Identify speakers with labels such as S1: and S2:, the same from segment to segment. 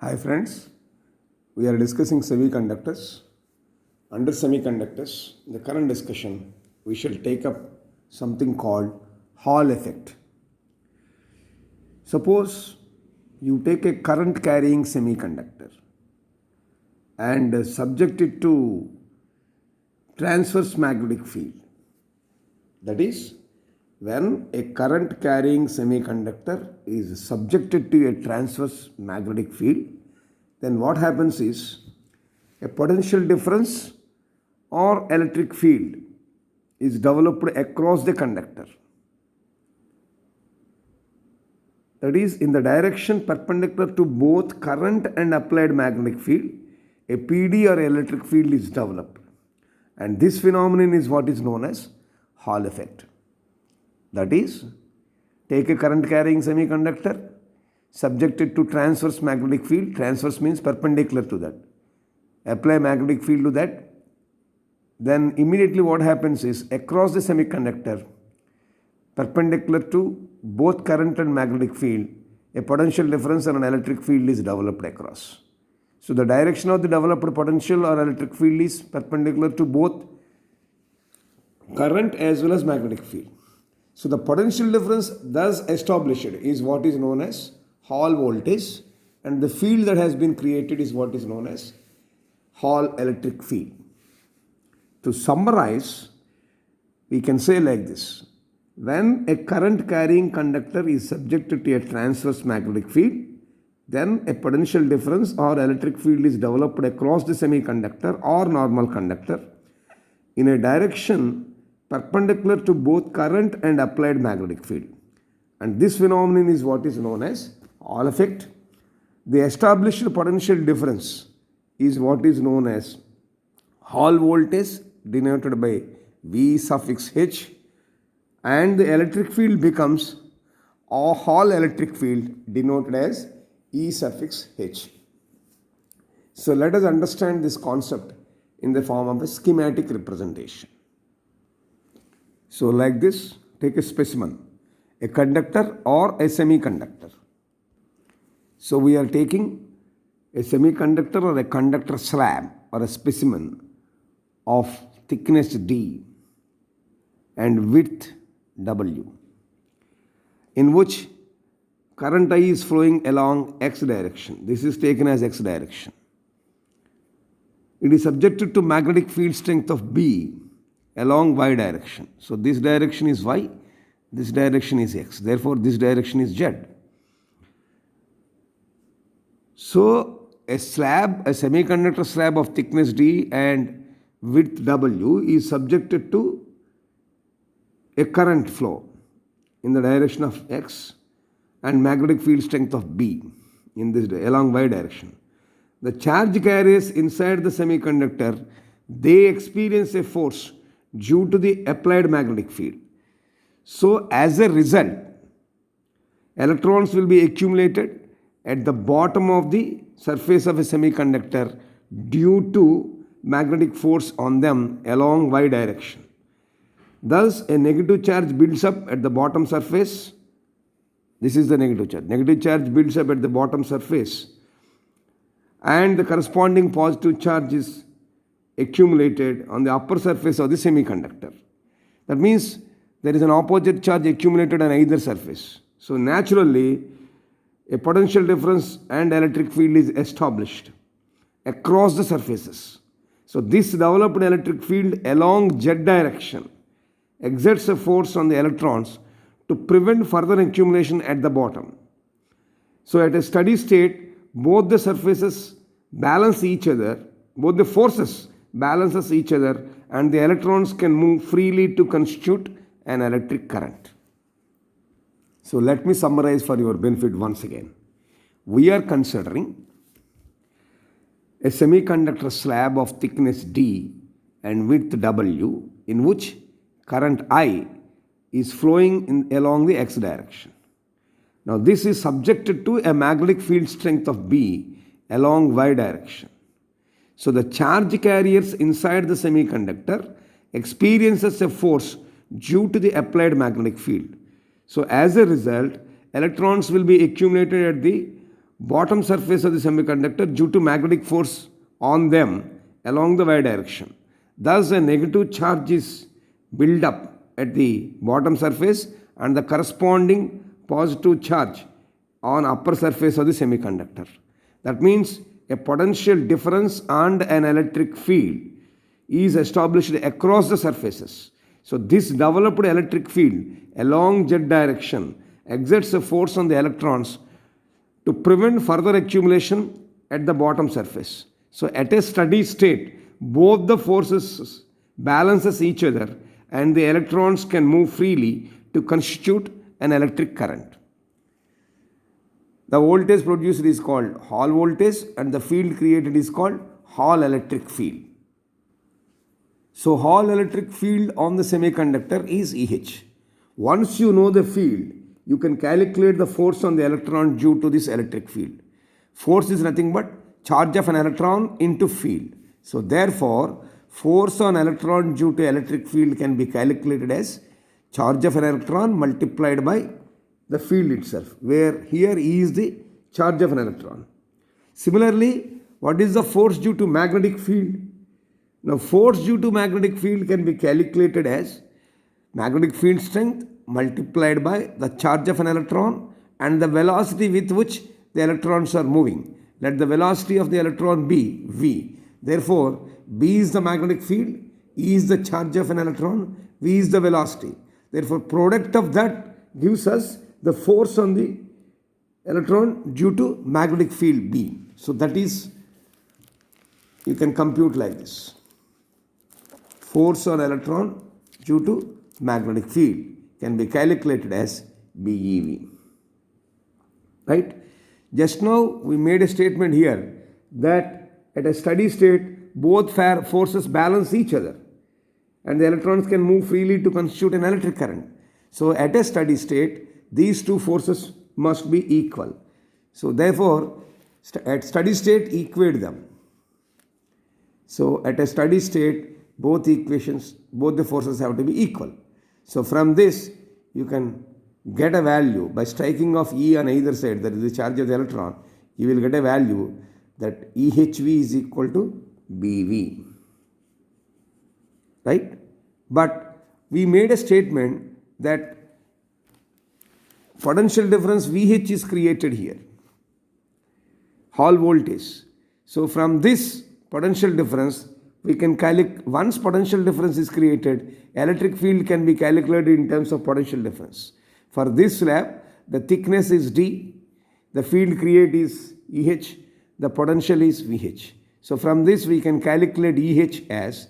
S1: Hi friends, we are discussing semiconductors. Under semiconductors, in the current discussion, we shall take up something called Hall effect. Suppose you take a current carrying semiconductor and subject it to transverse magnetic field. That is, when a current carrying semiconductor is subjected to a transverse magnetic field, then what happens is a potential difference or electric field is developed across the conductor. That is, in the direction perpendicular to both current and applied magnetic field, a PD or electric field is developed. And this phenomenon is what is known as Hall effect. That is, take a current carrying semiconductor, subject it to transverse magnetic field. Transverse means perpendicular to that. Apply magnetic field to that. Then immediately what happens is across the semiconductor, perpendicular to both current and magnetic field, a potential difference and an electric field is developed across. So the direction of the developed potential or electric field is perpendicular to both current as well as magnetic field. So the potential difference thus established is what is known as Hall voltage, and the field that has been created is what is known as Hall electric field. To summarize, we can say like this: when a current carrying conductor is subjected to a transverse magnetic field, then a potential difference or electric field is developed across the semiconductor or normal conductor in a direction perpendicular to both current and applied magnetic field. And this phenomenon is what is known as Hall effect. The established potential difference is what is known as Hall voltage, denoted by V suffix H, and the electric field becomes a Hall electric field, denoted as E suffix H. So let us understand this concept in the form of a schematic representation. So like this, take a specimen, a conductor or a semiconductor. So we are taking a semiconductor or a conductor slab or a specimen of thickness D and width W, in which current I is flowing along X direction. This is taken as X direction. It is subjected to magnetic field strength of B along Y direction. So this direction is Y, this direction is X. Therefore, this direction is Z. So a semiconductor slab of thickness D and width W is subjected to a current flow in the direction of X and magnetic field strength of B in this along Y direction. The charge carriers inside the semiconductor, they experience a force due to the applied magnetic field. So as a result, electrons will be accumulated at the bottom of the surface of a semiconductor due to magnetic force on them along Y direction. Thus, a negative charge builds up at the bottom surface. This is the negative charge. Negative charge builds up at the bottom surface, and the corresponding positive charge is accumulated on the upper surface of the semiconductor. That means there is an opposite charge accumulated on either surface. So naturally, a potential difference and electric field is established across the surfaces. So this developed electric field along Z direction exerts a force on the electrons to prevent further accumulation at the bottom. So at a steady state, both the surfaces balance each other, both the forces balances each other, and the electrons can move freely to constitute an electric current. So let me summarize for your benefit once again. We are considering a semiconductor slab of thickness D and width W, in which current I is flowing along the X direction. Now this is subjected to a magnetic field strength of B along Y direction. So the charge carriers inside the semiconductor experiences a force due to the applied magnetic field. So as a result, electrons will be accumulated at the bottom surface of the semiconductor due to magnetic force on them along the y direction. Thus, a negative charge is built up at the bottom surface and the corresponding positive charge on upper surface of the semiconductor. That means a potential difference and an electric field is established across the surfaces. So this developed electric field along z direction exerts a force on the electrons to prevent further accumulation at the bottom surface. So at a steady state, both the forces balances each other and the electrons can move freely to constitute an electric current. The voltage produced is called Hall voltage and the field created is called Hall electric field. So Hall electric field on the semiconductor is EH. Once you know the field, you can calculate the force on the electron due to this electric field. Force is nothing but charge of an electron into field. So therefore, force on electron due to electric field can be calculated as charge of an electron multiplied by the field itself, where here E is the charge of an electron. Similarly, what is the force due to magnetic field? Now, force due to magnetic field can be calculated as magnetic field strength multiplied by the charge of an electron and the velocity with which the electrons are moving. Let the velocity of the electron be v. Therefore, B is the magnetic field, E is the charge of an electron, V is the velocity. Therefore, product of that gives us the force on the electron due to magnetic field B. So that is, you can compute like this. Force on electron due to magnetic field can be calculated as BeV. Right? Just now we made a statement here that at a steady state both forces balance each other and the electrons can move freely to constitute an electric current. So at a steady state these two forces must be equal. So therefore at steady state equate them. So at a steady state both the forces have to be equal. So from this you can get a value by striking off E on either side, that is the charge of the electron, you will get a value that EHV is equal to BV. Right? But we made a statement that potential difference VH is created here, Hall voltage. So from this potential difference, we can calculate, once potential difference is created, electric field can be calculated in terms of potential difference. For this slab, the thickness is D, the field created is EH, the potential is VH. So from this we can calculate EH as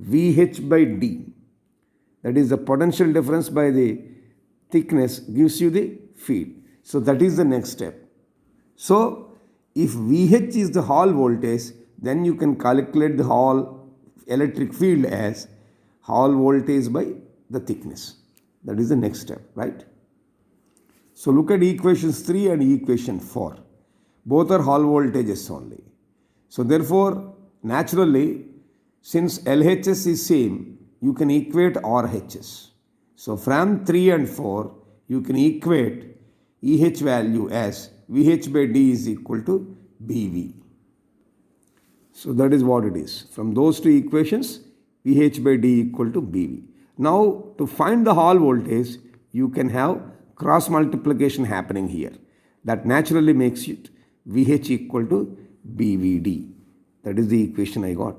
S1: VH by D. That is the potential difference by the thickness gives you the field. So that is the next step. So if VH is the Hall voltage, then you can calculate the Hall electric field as Hall voltage by the thickness. That is the next step, right? So look at equations 3 and equation 4. Both are Hall voltages only. So therefore, naturally, since LHS is same, you can equate RHS. So from 3 and 4, you can equate EH value as VH by D is equal to BV. So that is what it is. From those two equations, VH by D equal to BV. Now to find the Hall voltage, you can have cross multiplication happening here. That naturally makes it VH equal to BVD. That is the equation I got.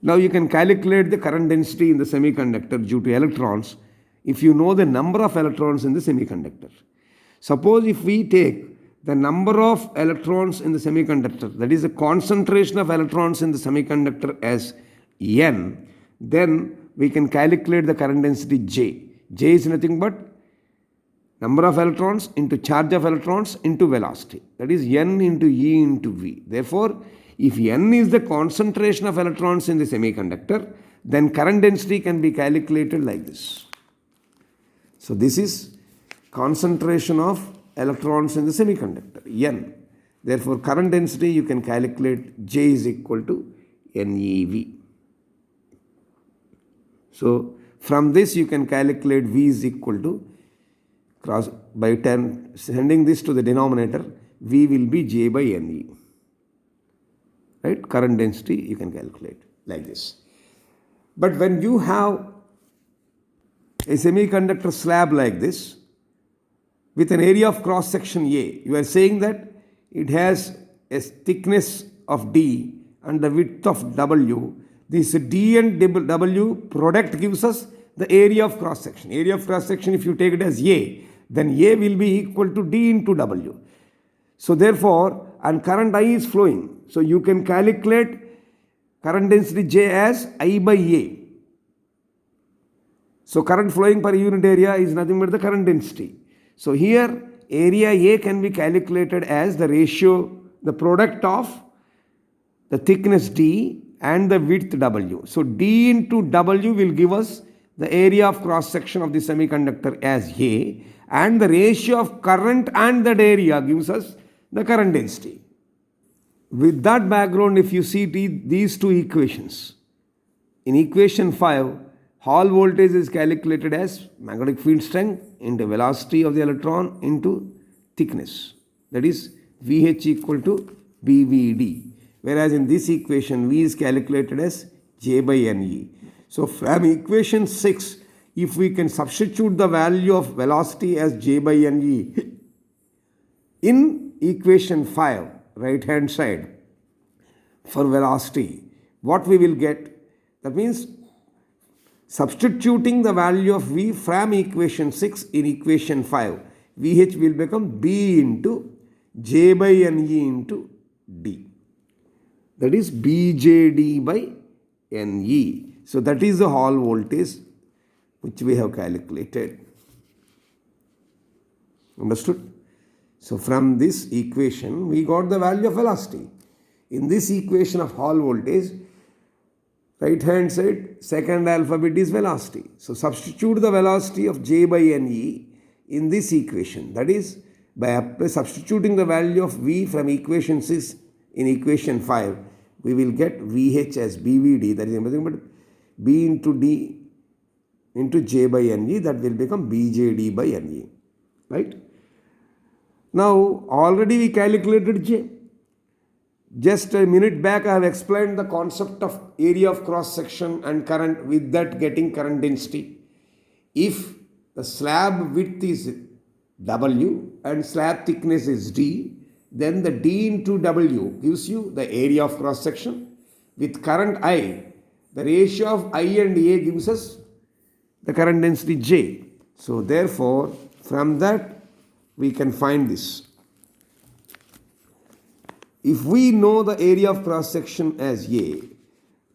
S1: Now you can calculate the current density in the semiconductor due to electrons if you know the number of electrons in the semiconductor. Suppose if we take the number of electrons in the semiconductor, that is the concentration of electrons in the semiconductor as N, then we can calculate the current density J. J is nothing but number of electrons into charge of electrons into velocity. That is N into E into V. Therefore, if N is the concentration of electrons in the semiconductor, then current density can be calculated like this. So this is concentration of electrons in the semiconductor, N. Therefore, current density you can calculate J is equal to NeV. So from this you can calculate V is equal to cross by 10, sending this to the denominator, V will be J by NE. Right? Current density you can calculate like this. But when you have a semiconductor slab like this with an area of cross section A, you are saying that it has a thickness of D and the width of W. This D and W product gives us the area of cross section. Area of cross section, if you take it as A, then A will be equal to D into W. So therefore, and current I is flowing. So you can calculate current density J as I by A. So current flowing per unit area is nothing but the current density. So here area A can be calculated as the ratio, the product of the thickness D and the width W. So D into W will give us the area of cross section of the semiconductor as A, and the ratio of current and that area gives us the current density. With that background, if you see these two equations, in equation 5, Hall voltage is calculated as magnetic field strength into velocity of the electron into thickness. That is VH equal to BVD. Whereas in this equation, V is calculated as J by NE. So from equation 6, if we can substitute the value of velocity as J by NE in equation 5, right hand side, for velocity, what we will get? That means substituting the value of V from equation 6 in equation 5, VH will become B into J by NE into D. That is BJD by NE. So that is the Hall voltage which we have calculated. Understood? So from this equation, we got the value of velocity. In this equation of Hall voltage, right hand side, second alphabet is velocity. So substitute the velocity of J by NE in this equation. That is, by substituting the value of V from equation 6 in equation 5, we will get VH as BVD, that is nothing but B into D into J by NE, that will become BJD by NE. Right? Now, already we calculated J. Just a minute back, I have explained the concept of area of cross section and current, with that getting current density. If the slab width is W and slab thickness is D, then the D into W gives you the area of cross section. With current I, the ratio of I and A gives us the current density J. So therefore, from that we can find this. If we know the area of cross section as A,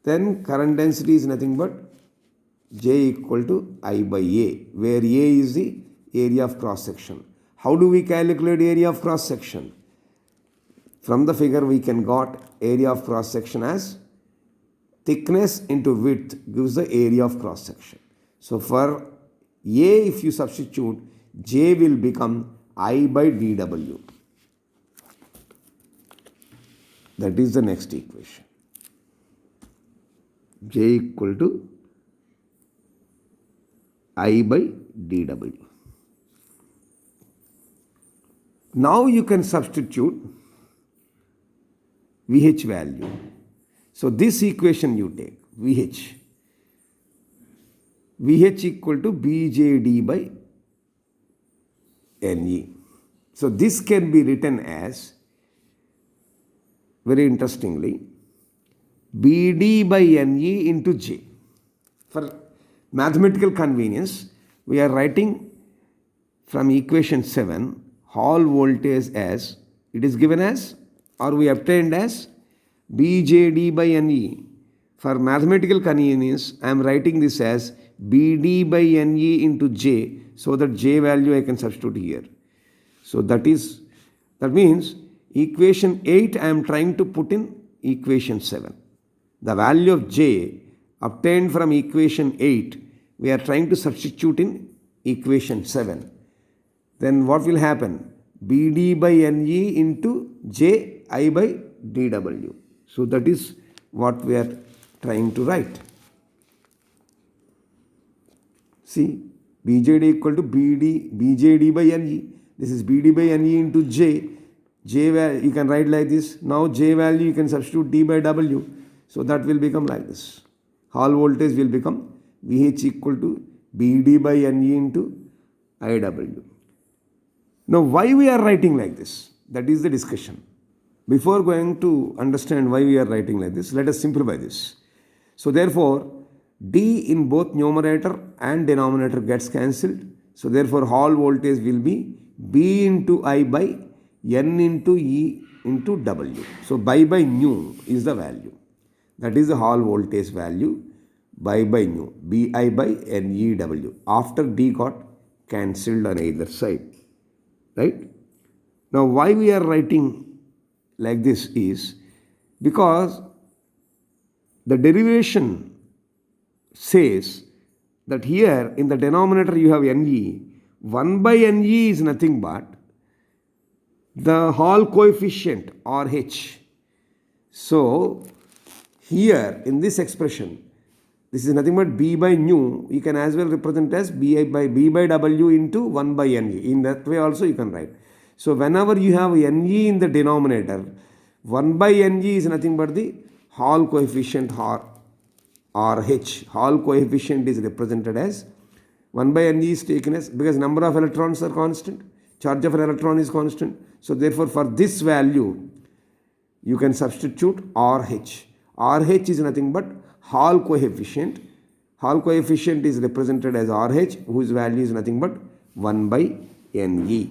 S1: then current density is nothing but J equal to I by A, where A is the area of cross section. How do we calculate area of cross section? From the figure we can got area of cross section as thickness into width gives the area of cross section. So for A, if you substitute, J will become I by dW. That is the next equation. J equal to I by dW. Now you can substitute VH value. So this equation you take, VH equal to BJD by NE. So this can be written as, very interestingly, BD by NE into J. For mathematical convenience, we are writing from equation 7 Hall voltage as, it is given as, or we obtained as BJD by NE. For mathematical convenience, I am writing this as BD by NE into J, so that J value I can substitute here. So that means equation 8 I am trying to put in equation 7. The value of J obtained from equation 8 we are trying to substitute in equation 7. Then what will happen? BD by NE into J I by dW. So that is what we are trying to write. See, BJD equal to BJD by NE. This is BD by NE into J. J value you can write like this. Now J value you can substitute D by W. So that will become like this. Hall voltage will become VH equal to BD by NE into IW. Now why we are writing like this? That is the discussion. Before going to understand why we are writing like this, let us simplify this. So therefore, D in both numerator and denominator gets cancelled. So therefore, Hall voltage will be B into I by N into E into W. So by nu is the value. That is the Hall voltage value by nu. Bi by NEW. After D got cancelled on either side. Right? Now why we are writing like this is because the derivation says that here in the denominator you have Ne. 1 by Ne is nothing but the Hall coefficient RH. So here in this expression, this is nothing but B by nu. You can as well represent as B by W into 1 by Ne. In that way also you can write. So whenever you have Ne in the denominator, 1 by Ne is nothing but the Hall coefficient RH. Hall coefficient is represented as 1 by Ne is taken as, because number of electrons are constant, charge of an electron is constant. So therefore for this value you can substitute RH. RH is nothing but Hall coefficient. Hall coefficient is represented as RH, whose value is nothing but 1 by Ne.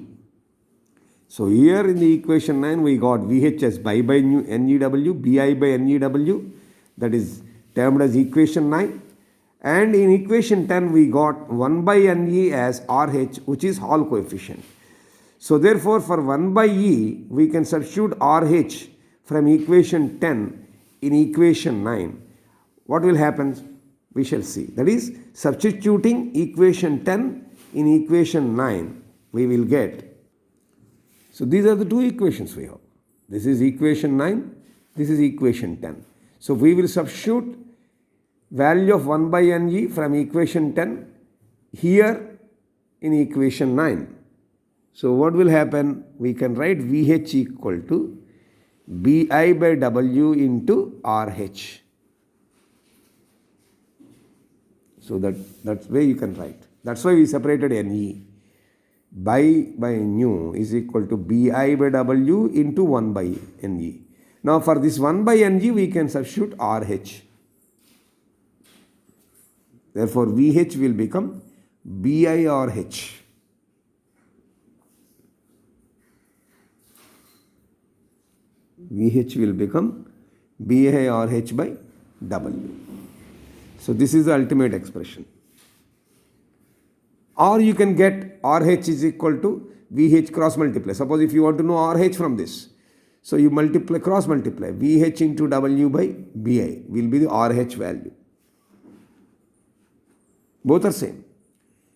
S1: So here in the equation 9 we got VH as Bi by NEW, Bi by NEW, that is termed as equation 9, and in equation 10 we got 1 by Ne as RH, which is Hall coefficient. So therefore for 1 by E we can substitute RH from equation 10 in equation 9. What will happen? We shall see. That is, substituting equation 10 in equation 9 we will get. So these are the two equations we have. This is equation 9, this is equation 10. So we will substitute value of 1 by Ne from equation 10 here in equation 9. So what will happen? We can write VH equal to Bi by W into RH. So that's where you can write. That's why we separated Ne. By nu is equal to Bi by W into 1 by Ne. Now for this 1 by Ne we can substitute RH. Therefore VH will become BiRH. VH will become BiRH by W. So this is the ultimate expression. Or you can get RH is equal to VH cross multiply. Suppose if you want to know RH from this, so you multiply, cross multiply, VH into W by Bi will be the RH value. Both are same.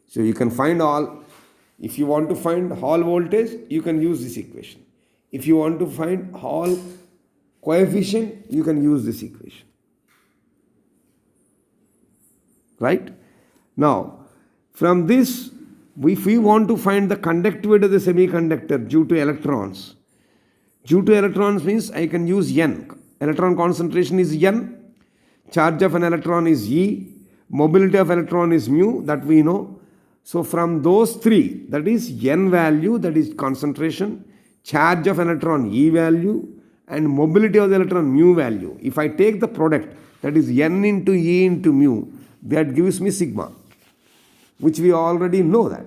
S1: So you can find all, if you want to find Hall voltage, you can use this equation. If you want to find Hall coefficient, you can use this equation. Right? Now, from this, if we want to find the conductivity of the semiconductor due to electrons, means I can use N. Electron concentration is N, charge of an electron is E, mobility of electron is mu, that we know. So from those three, that is N value, that is concentration, charge of electron E value, and mobility of the electron mu value. If I take the product, that is N into E into mu, that gives me sigma, which we already know that.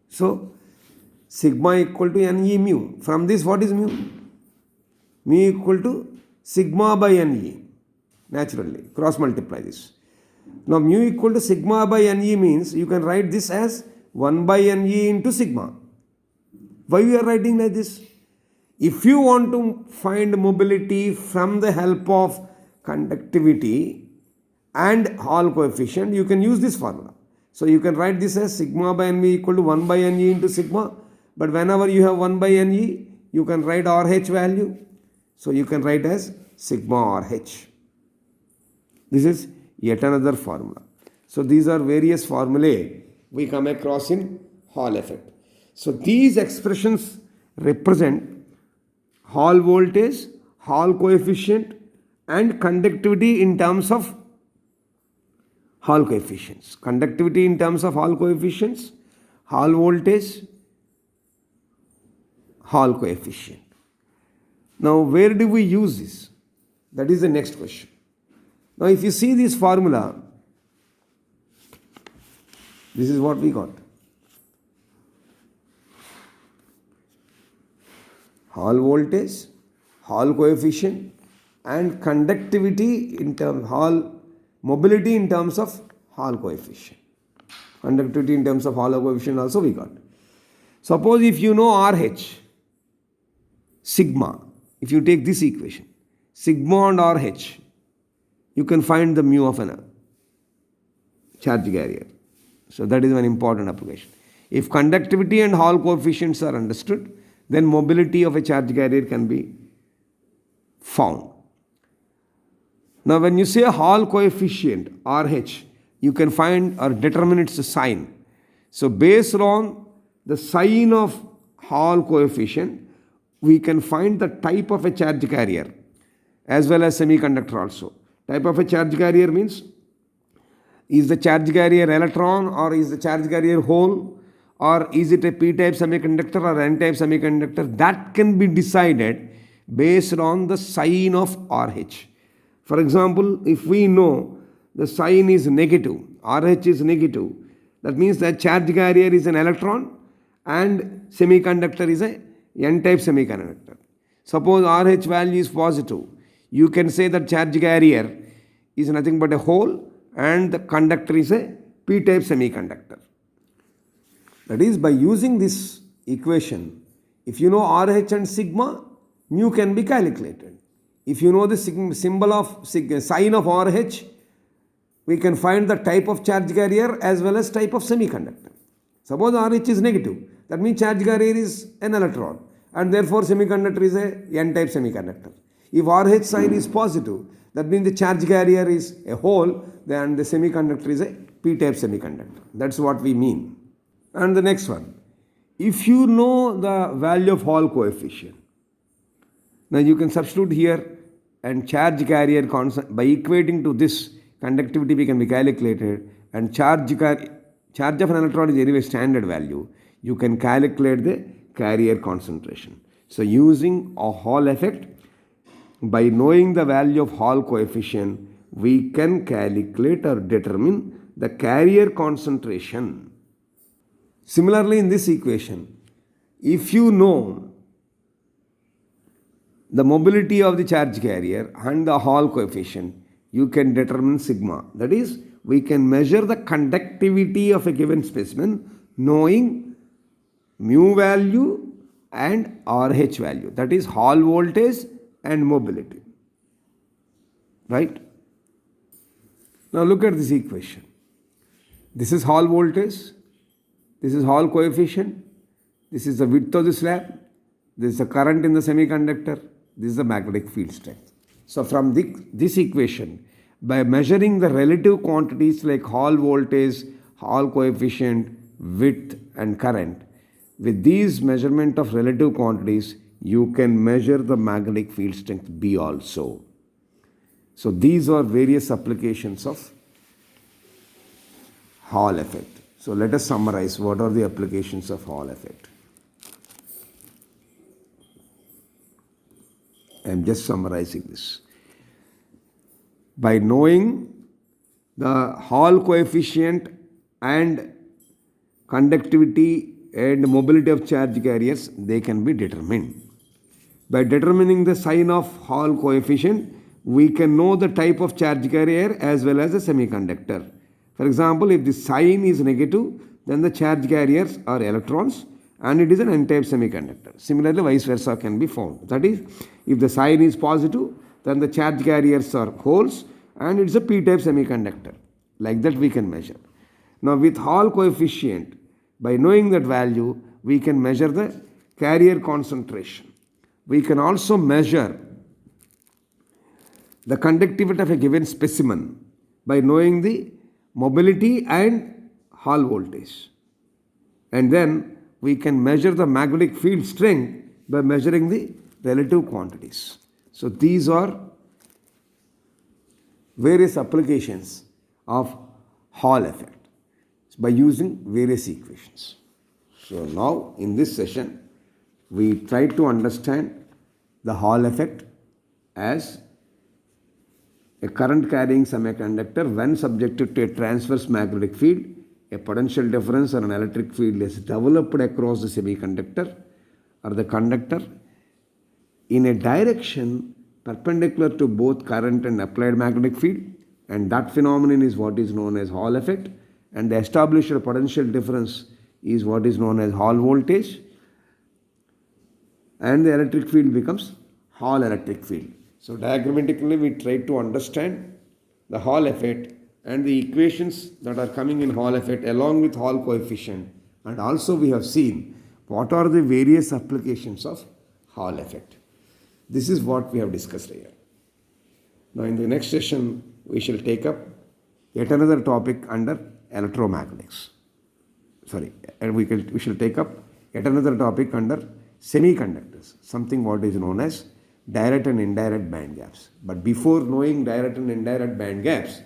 S1: So sigma equal to Ne mu. From this what is mu? Mu equal to sigma by Ne. Naturally, cross multiply this. Now mu equal to sigma by Ne means you can write this as 1 by Ne into sigma. Why we are writing like this? If you want to find mobility from the help of conductivity and Hall coefficient, you can use this formula. So you can write this as sigma by Ne equal to 1 by Ne into sigma. But whenever you have 1 by Ne, you can write RH value. So you can write as sigma RH. This is yet another formula. So these are various formulae we come across in Hall effect. So these expressions represent Hall voltage, Hall coefficient, and conductivity in terms of Hall coefficients. Conductivity in terms of Hall coefficients, Hall voltage, Hall coefficient. Now, where do we use this? That is the next question. Now, if you see this formula, this is what we got. Hall voltage, Hall coefficient, and conductivity in terms Hall mobility in terms of Hall coefficient. Conductivity in terms of Hall coefficient also we got. Suppose if you know RH, sigma, if you take this equation, sigma and RH, you can find the mu of a charge carrier. So that is an important application. If conductivity and Hall coefficients are understood, then mobility of a charge carrier can be found. Now when you say Hall coefficient, RH, you can find or determine its sign. So based on the sign of Hall coefficient, we can find the type of a charge carrier as well as semiconductor also. Type of a charge carrier means, is the charge carrier electron or is the charge carrier hole, or is it a p-type semiconductor or n-type semiconductor? That can be decided based on the sign of RH. For example, if we know the sign is negative, RH is negative, that means that charge carrier is an electron and semiconductor is a n-type semiconductor. Suppose RH value is positive, you can say that charge carrier is nothing but a hole and the conductor is a p-type semiconductor. That is, by using this equation, if you know RH and sigma, mu can be calculated. If you know the symbol of sign of RH, we can find the type of charge carrier as well as type of semiconductor. Suppose RH is negative, that means charge carrier is an electron and therefore semiconductor is a n-type semiconductor. If RH sign is positive, that means the charge carrier is a hole, then the semiconductor is a p-type semiconductor. That's what we mean. And the next one, if you know the value of Hall coefficient, now you can substitute here and charge carrier constant by equating to this conductivity can be calculated, and charge of an electron is anyway standard value. You can calculate the carrier concentration. So using a Hall effect, by knowing the value of Hall coefficient, we can calculate or determine the carrier concentration. Similarly, in this equation, if you know the mobility of the charge carrier and the Hall coefficient, you can determine sigma. That is, we can measure the conductivity of a given specimen knowing mu value and RH value. That is Hall voltage and mobility. Right? Now look at this equation. This is Hall voltage. This is Hall coefficient. This is the width of the slab. This is the current in the semiconductor. This is the magnetic field strength. So from this equation, by measuring the relative quantities like Hall voltage, Hall coefficient, width and current, with these measurement of relative quantities, you can measure the magnetic field strength B also. So these are various applications of Hall effect. So let us summarize what are the applications of Hall effect. I am just summarizing this. By knowing the Hall coefficient and conductivity and mobility of charge carriers, they can be determined. By determining the sign of Hall coefficient, we can know the type of charge carrier as well as the semiconductor. For example, if the sign is negative, then the charge carriers are electrons and it is an n-type semiconductor. Similarly, vice versa can be found. That is, if the sign is positive, then the charge carriers are holes and it's a p-type semiconductor. Like that we can measure. Now with Hall coefficient, by knowing that value, we can measure the carrier concentration. We can also measure the conductivity of a given specimen by knowing the mobility and Hall voltage. And then we can measure the magnetic field strength by measuring the relative quantities. So these are various applications of Hall effect by using various equations. So now in this session we try to understand the Hall effect as a current carrying semiconductor when subjected to a transverse magnetic field, a potential difference or an electric field is developed across the semiconductor or the conductor in a direction perpendicular to both current and applied magnetic field, and that phenomenon is what is known as Hall effect, and the established potential difference is what is known as Hall voltage, and the electric field becomes Hall electric field. So diagrammatically we try to understand the Hall effect and the equations that are coming in Hall effect along with Hall coefficient, and also we have seen what are the various applications of Hall effect. This is what we have discussed here. Now in the next session we shall take up yet another topic under electromagnetics. And we shall take up yet another topic under semiconductors, something what is known as direct and indirect band gaps. But before knowing direct and indirect band gaps,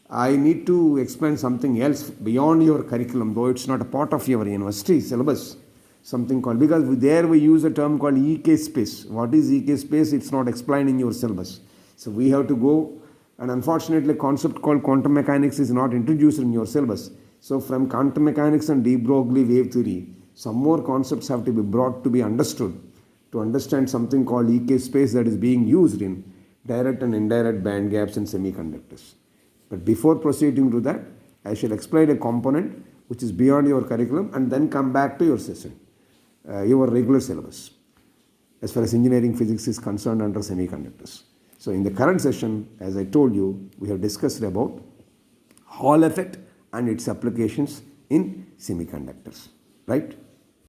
S1: I need to explain something else beyond your curriculum, though it's not a part of your university syllabus. Something called, because there we use a term called EK space. What is EK space? It's not explained in your syllabus. So we have to go, and unfortunately a concept called quantum mechanics is not introduced in your syllabus. So from quantum mechanics and de Broglie wave theory, some more concepts have to be brought to be understood to understand something called EK space that is being used in direct and indirect band gaps in semiconductors. But before proceeding to that, I shall explain a component which is beyond your curriculum and then come back to your session, your regular syllabus, as far as engineering physics is concerned under semiconductors. So in the current session, as I told you, we have discussed about Hall effect and its applications in semiconductors, right?